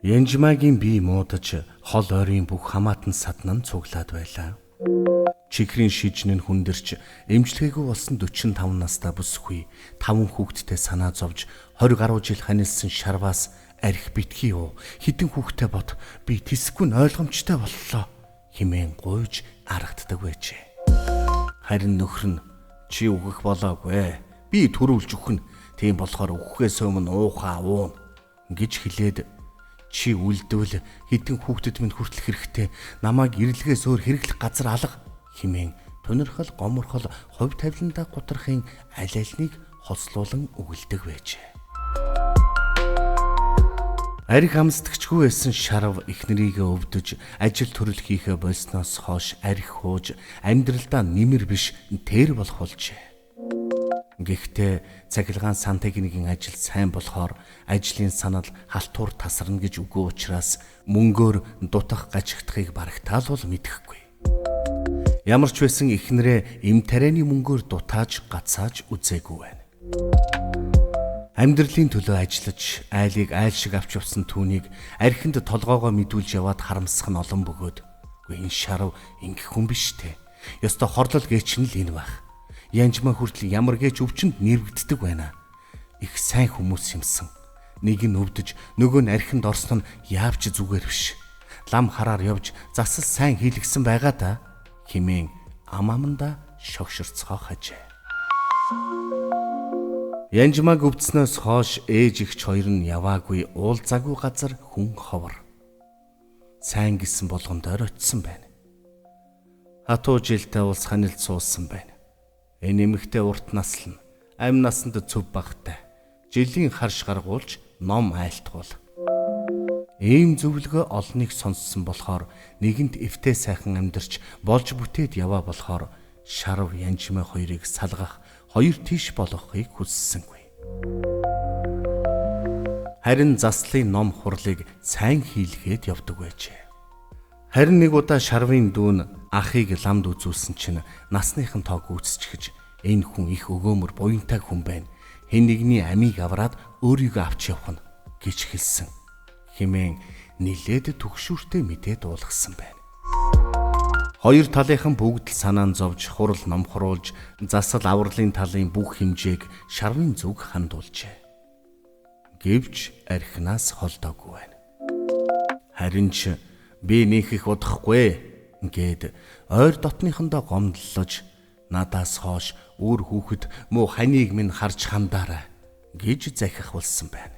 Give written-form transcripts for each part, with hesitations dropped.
Янжмаагийн бие муудаж хол ойрын бүх хамаатан саднан цуглаад байлаа. Чихрийн шижнэн хүндэрч эмчилгээгүй болсон 45 настай бүсгүй 5 хүүхэдтэй санаа зовж 20 гаруй жил ханилсан шарваас арх битгий юу хитэн хүүхдэд бод би тэсгүй нь ойлгомжтой боллоо хэмээн гуйж аргаддаг байжээ. Харин нөхөр нь чи үгэх болоогүй би төрүүлж өгнө тийм болохоор үхэхээс өмнө уухаа уун гэж хэлээд чи үлдвэл хитэн хүүхдэд минь хүртэл хэрэгтэй намайг ирэлгээс өөр хэрэглэх газар алга хэмээн тунирхал гоморхол хувь тавиландаа гутрахын аль альнийг хослуулан өгөлдөг байжээ. Арх амсдагчгүй байсан шарав эхнэрийгээ өвдөж ажил төрөл хийхэ болсноос хойш арх хууж амьдралдаа нэмэр биш тэр болох болжээ. Гэхдээ цахилгаан сан техникийн ажил сайн болохоор ажлын санал халтуур тасарна гэж үгүй учраас мөнгөөр дутах гажигдахыг барагтаал бол мэдэхгүй. Ямар ч байсан эхнэрээ эм тарианы мөнгөөр дутааж гацааж үзээгүй байна. Амьдралын төлөө ажиллаж айлыг айл шиг авч явсан түүнийг архинд толгоогоо мэдүүлж яваад харамсах нь олон бөгөөд энэ шарав ингэх хүн биш те. Ёстой хорлол гээч нь л энэ байх. Янжмаа хүртэл ямар гээч өвчнөд нэрвэгддэг байна. Их сайн хүмүүс юмсан. Нэг нь өвдөж нөгөө нь архинд орсон нь яавч зүгээр биш. Лам хараар явж засал сайн хийлгсэн байгаа да хэмээн амаманда шогширцгоо хажээ. Янжмааг өвдснөөс хойш ээж ихч хоёр нь яваагүй уулзаагүй газар хүн ховор. Сайн гисэн болгондоор очисон байна. Хатуу жилдээ улс ханилд суусан байна. Энэ эмэгтэй урт наслна, амь насанд цөв багтай, жилийн харш гаргуулж ном айлтгуул. Ийм зөвлөгөө олныг сонссон болохоор нэгэнт эвтэй сайхан амьдарч болж бүтээд яваа болохоор шарав янжмаа хоёрыг салгах, хоёр тийш болгохыг хүссэнгүй. Харин заслын ном хурлыг сайн хийлгээд явдаг байжээ. Харин нэг удаа шарвын дүүн ахыг ламд үзүүлсэн чинь насныхан тоог үүсчихэж энэ хүн их өгөөмөр буянтай хүн байна. Хэн нэгний амийг авраад өөрийгөө авч явах нь гэж хэлсэн. Хэмээн нилээд түгшүүртэй мэдээ дуулгасан байна. Хоёр талынхан бүгд л санаан зовж хурал номхруулж засал авралын талын бүх хэмжээг шарвын зүг хандуулжээ. Гэвч архинаас холдоогүй байна. Харин ч би нөх их удахгүй гээд ойр дотныхондоо гомдлож надаас хойш өөр хүүхэд муу ханиг минь харж хандаарай гэж захих болсон байна.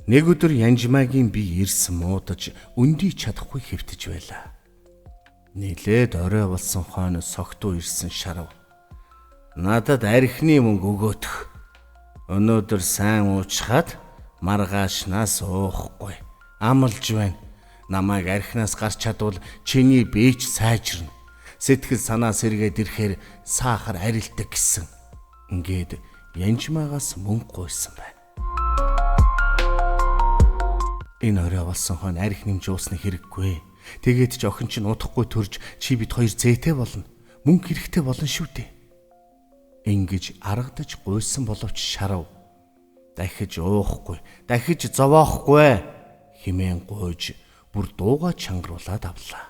Нэг өдөр янжмаагийн би ирсэн муудаж өндий чадахгүй хэвтэж байлаа. Нилээд орой болсон хойно согтуу ирсэн шарав. Надад архины мөнгө өгөөдөх. Өнөөдөр сайн уучхад маргаашнаас уухгүй. Амлж байна. Намайг архинаас гарч чадвал чиний бийч сайжирна. Сэтгэл санаа сэргээд ирэхээр сахар арилдаг гэсэн. Ингээд янжмаагаас мөнгө гуйсан байна. Энэ орой болсон хойно арх нэмж уусны хэрэггүй. Тэгээд ч охин чинь удахгүй төрж чи бид хоёр зээтэй болно. Мөнгө хэрэгтэй болно шүү дээ. Ингэж аргадаж гуйсан боловч шарав дахиж уухгүй, дахиж зовоохгүй хэмээн гуйж бүр дууга чангаруулад авлаа.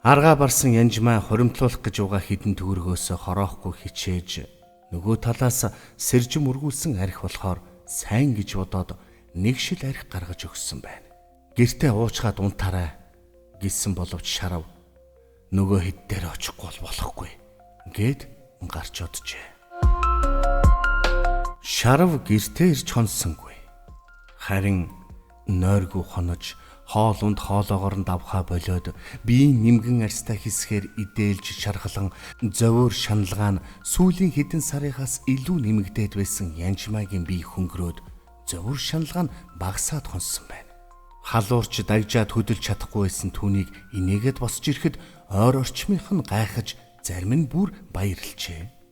Аргаа барсан янжмаа хоримтлуулах гэж угаа хідэн төгрөгөөсөө хороохгүй хичээж нөгөө талаас сэржим өргүүлсэн арх болохоор сайн гэж бодоод нэг шил арх гаргаж өгсөн байна. Гэртээ уучгаад унтаарай гэсэн боловч шарав нөгөө хэд дээр очихгүй болохгүй гэд гарч оджээ. Шарав гэртээ ирж хонсонгүй. Харин нойргүй хонож хоолунд хоолоогоор нь давхаа болоод биеийн нимгэн арьстай хэсгээр идээлж шархлан зовоор шаналгаа нь сүүлийн хэдэн сарынхаас илүү нэмэгдээд байсан янжмаагийн бие хөнгөрөөд зовоор шаналгаа нь багасаад хонсон байна. Халуурч дагжаад хөдөлж чадахгүй байсан түүнийг инээгээд босч ирэхэд ойр орчмынх нь гайхаж зарим нь бүр баярлжээ.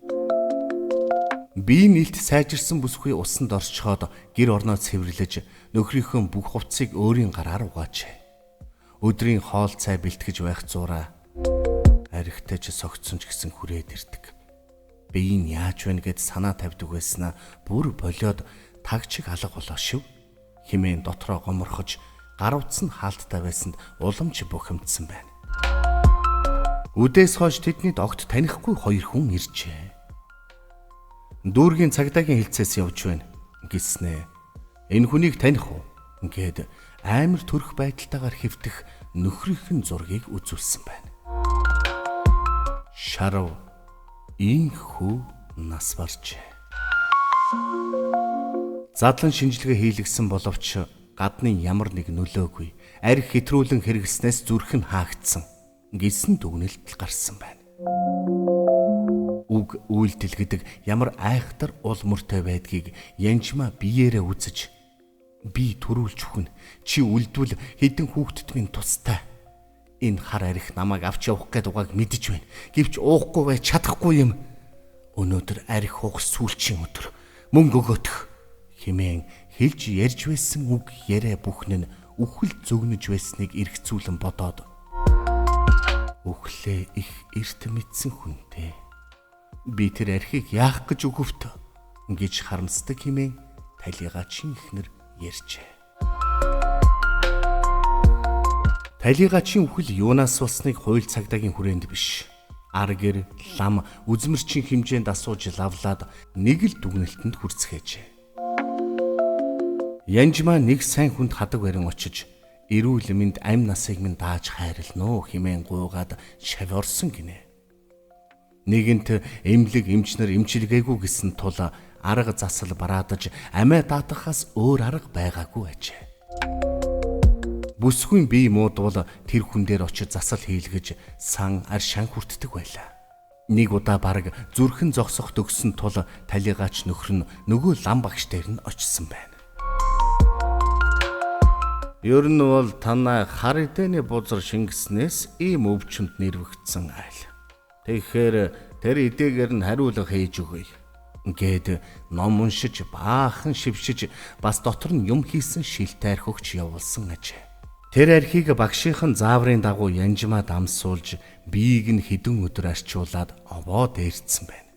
Бие нэлт сайжирсан бүсгүй усанд орчхоод гэр орноо цэвэрлэж нөхрийнхөө бүх хувцсыг өөрийн гараар угаажээ. Өдрийн хоол цай бэлтгэж байх зураа архитай ч согтсон ч гэсэн хүрээд ирдэг. Бие нь яаж вэ гэд санаа тавьдаг байснаа бүр болоод тагчиг алга болоо шив. хэмээн дотроо гоморхож гар утас нь хаалттай байсанд уламж бухимдсан байна. Үдээс хойш тэдний огт танихгүй хоёр хүн иржээ. Дүүргийн цагдаагийн хэлцээс явж байна гэснээ. Энэ хүнийг таних уу гэд амар төрх байдалтайгаар хэвтэх нөхрийнхэн зургийг үзүүлсэн байна. Шарав инхүү нас баржээ. Задлан шинжилгээ хийлгсэн боловч гадны ямар нэг нөлөөгүй арх хэтрүүлэн хэрэгснээс зүрх нь хаагдсан гэсэн дүгнэлт гарсан байна. Уг үйлдэл гэдэг ямар айхтар ул мөртэй байдгийг Янжма биеэрээ үзэж би төрүүлж өгнө. Чи үлдвэл хэдэн хүүхдэд минь тустай. Энэ хар арх намайг авч явах гээд угааг мэдэж байна. Гэвч уухгүй байж чадахгүй юм. Өнөөдөр арх уух сүүлчийн өдөр. Мөнгө өгөөх хэмээн хэлж ярьж байсан үг яриа бүхэн нь үхэл зөгнөж байсныг эргцүүлэн бодоод үхлээ их эрт мэдсэн хүнтэй. Би тэр архийг яах гэж өгөвт гэж харамсдаг хэмээн талигачин ихнэр ярьжээ. Талигачин үхэл юунаас болсныг хууль цагдаагийн хүрээнд биш. Аргэр лам үзмэрчин хэмжээнд асууж лавлаад нэг л дүгнэлтэнд хүрцгээжээ. Янжма нэг сайн хүнд хадаг барин очиж эрүүл мэнд амь насыг минь дааж хайрлана уу хэмээн гуйгаад шавьорсон гинэ. Нэгэнт эмлэг эмчнэр эмчилгээгүй гэсэн тул арга засал бараадаж амиа даатахаас өөр арга байгаагүй ажээ. Бүсгүй бие муудвал тэр хүн дээр очиж засал хийлгэж сан ар шан хүртдэг байлаа. Нэг удаа бараг зүрхэн зогсох төгсөн тул талигач нөхөр нь нөгөө лам багш дээр нь очсон байна. Ер нь бол танай хар эдэний бузар шингэснээс ийм өвчмөд нэрвэгдсэн айл. Тэгэхээр тэр эдээгээр нь хариулга хийж өгье гэд ном уншиж баахан шившиж бас дотор нь юм хийсэн шилтээр хөгч явуулсан ажээ. Тэр архийг багшийнхан зааврын дагуу Янжма дамсуулж биеийг нь хідэн өдөр арчуулад овоо дээрцсэн байна.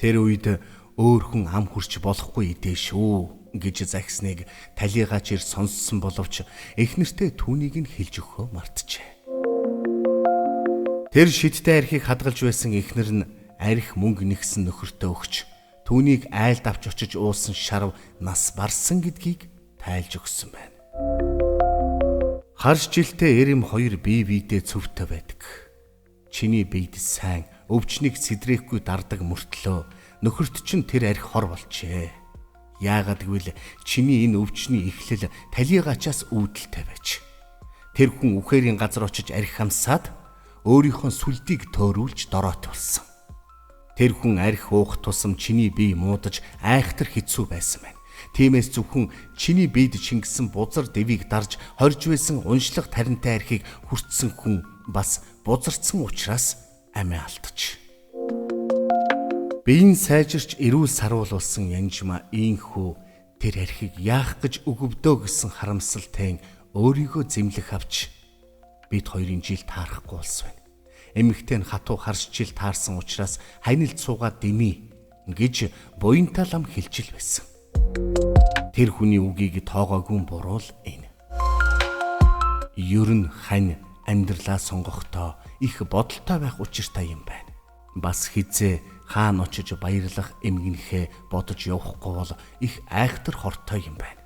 Тэр үед өөр хүн ам хүрч болохгүй идэ шүү гэж захисныг талигач ир сонссон боловч эхнэртээ түүнийг нь хэлж өгөхөө мартжээ. Тэр шидтэй архийг хадгалж байсан эхнэр нь арх мөнгө нэгсэн нөхөртөө өгч түүнийг айлд авч очиж уусан шарав нас барсан гэдгийг тайлж өгсөн байна. Харж жилтэй эрэм хоёр бие биедээ цөвтэй байдаг. Чиний биед сайн өвчнийг сэдрээхгүй дардаг мөртлөө нөхөрт чинь тэр арх хор болжээ. Яагаад гэвэл чиний энэ өвчний эхлэл талигаачаас үүдэлтэй байж. Тэр хүн үхээрийн газар очиж арх хамсаад өөрийнхөө сүлдийг төөрүүлж доройт болсон. Тэр хүн арх уух тусам чиний бие муудаж айхтар хэцүү байсан байна. Тиймээс зөвхөн чиний биед шингэсэн бузар дэвийг дарж хорж байсан уншлах таринтай архийг хүртсэн хүн бас бузарцсан учраас амиа алдчих. Биеийн сайжирч эрүүл саруулсан Янжма инхүү тэр архийг яах гэж өгөвдөө гэсэн харамсалтай өөрийгөө зэмлэх авч бид хоёрын жил таарахгүй болсон байна. Эмэгтэй нь хатуу харж жил таарсан учраас ханилд суугаад дэмий гэж буянтаа лам хэлжил байсан. Тэр хүний үгийг тоогоогүй буруу л энэ. Ер нь хань амьдралаа сонгохдоо их бодолтой байх учиртай юм байна. Бас хизээ хаан очиж баярлах эмгэнхээ бодож явахгүй бол их айхтар хортой юм байна.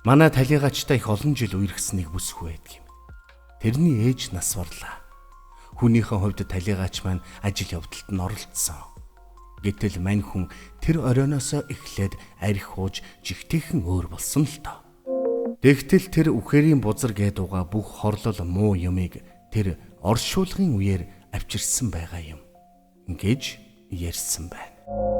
Манай талигаачтай их олон жил үерхсэнийг бүсгүй байдаг юм. Тэрний ээж нас барлаа. Хүнийхэн хувьд талигаач маань ажил явдалд нь оролцсон. Гэтэл мань хүн тэр оройноосоо эхлээд арх ууж жигтэйхэн өөр болсон л доо. Тэгтэл тэр үхэрийн бузар гэдугаа бүх хорлол муу юмыг тэр оршуулгын үеэр авчирсан байгаа юм гэж ярьсан байна.